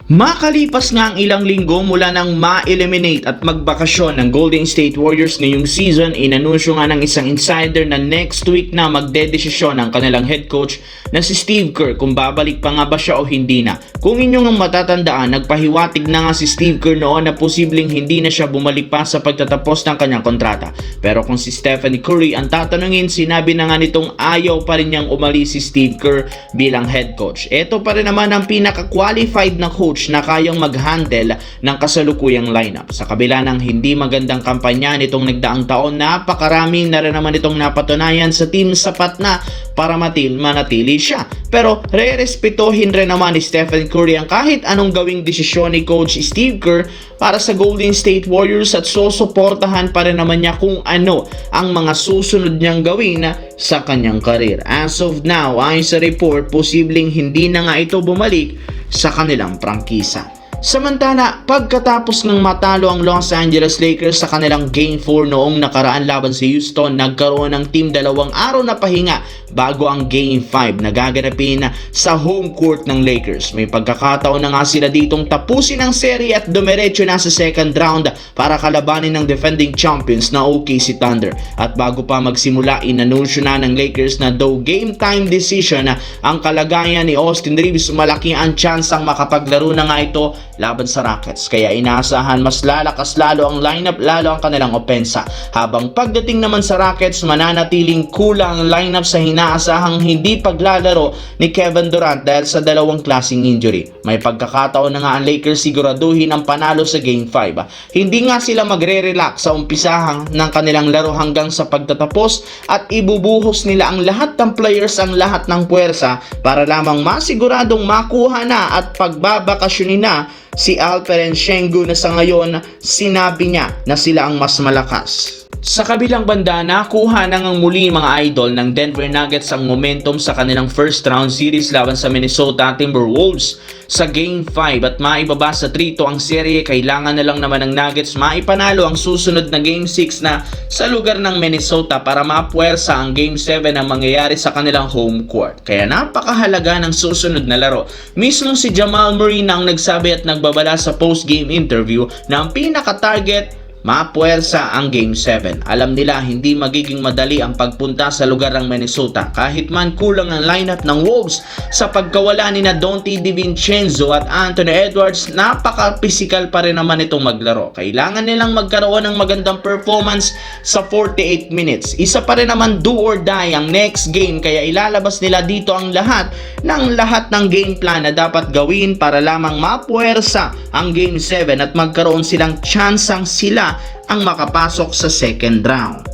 Makalipas nga ang ilang linggo mula nang ma-eliminate at magbakasyon ng Golden State Warriors ngayong season, inanunsyo nga ng isang insider na next week na magdedesisyon ang kanilang head coach na si Steve Kerr kung babalik pa nga ba siya o hindi na. Kung inyong ang matatandaan, nagpahiwatig na nga si Steve Kerr noon na posibleng hindi na siya bumalik pa sa pagtatapos ng kanyang kontrata. Pero kung si Stephen Curry ang tatanungin, sinabi na nga nitong ayaw pa rin niyang umalis si Steve Kerr bilang head coach. Ito pa rin naman ang pinaka-qualified na coach na kayang mag-handle ng kasalukuyang lineup. Sa kabila ng hindi magandang kampanya nitong nagdaang taon, napakarami na rin naman itong napatunayan sa team sapat na para manatili siya. Pero re-respetohin rin naman ni Stephen Curry ang kahit anong gawing desisyon ni Coach Steve Kerr para sa Golden State Warriors at susuportahan pa rin naman niya kung ano ang mga susunod niyang gawin sa kanyang karir. As of now, ayon sa report, posibleng hindi na nga ito bumalik sa kanilang prangkisa. Samantala, pagkatapos ng matalo ang Los Angeles Lakers sa kanilang Game 4 noong nakaraan laban sa Houston, nagkaroon ng team 2 araw na pahinga bago ang Game 5 na gaganapin sa home court ng Lakers. May pagkakataon na nga sila ditong tapusin ang serye at dumiretso na sa second round para kalabanin ng defending champions na OKC Thunder. At bago pa magsimula, inanunsyo na ng Lakers na though game time decision ang kalagayan ni Austin Reeves, malaki ang chance ang makapaglaro na nga ito laban sa Rockets. Kaya inaasahan mas lalakas lalo ang lineup, lalo ang kanilang opensa. Habang pagdating naman sa Rockets, mananatiling kulang ang lineup sa inaasahang hindi paglalaro ni Kevin Durant dahil sa dalawang klaseng injury. May pagkakataon na nga ang Lakers siguraduhin ang panalo sa Game 5. Hindi nga sila magre-relax sa umpisahang ng kanilang laro hanggang sa pagtatapos at ibubuhos nila ang lahat ng players, ang lahat ng puwersa para lamang masiguradong makuha na at pagbabakasyonin na si Alperen Sengun na sa ngayon sinabi niya na sila ang mas malakas. Sa kabilang banda, nakuha na ngang muli mga idol ng Denver Nuggets ang momentum sa kanilang first round series laban sa Minnesota Timberwolves sa Game 5 at maibaba sa 3-2 ang serye. Kailangan na lang naman ng Nuggets maipanalo ang susunod na Game 6 na sa lugar ng Minnesota para mapuwersa ang Game 7 na mangyayari sa kanilang home court. Kaya napakahalaga ng susunod na laro. Mismo si Jamal Murray na ang nagsabi at nagbabala sa post-game interview na ang pinaka-target mapuwersa ang Game 7. Alam nila hindi magiging madali ang pagpunta sa lugar ng Minnesota kahit man kulang ang lineup ng Wolves sa pagkawala ni na Donte DiVincenzo at Anthony Edwards. Napaka-physical pa rin naman itong maglaro. Kailangan nilang magkaroon ng magandang performance sa 48 minutes. Isa pa rin naman do or die ang next game, kaya ilalabas nila dito ang lahat ng game plan na dapat gawin para lamang mapuwersa ang Game 7 at magkaroon silang tsansang sila ang makapasok sa second round.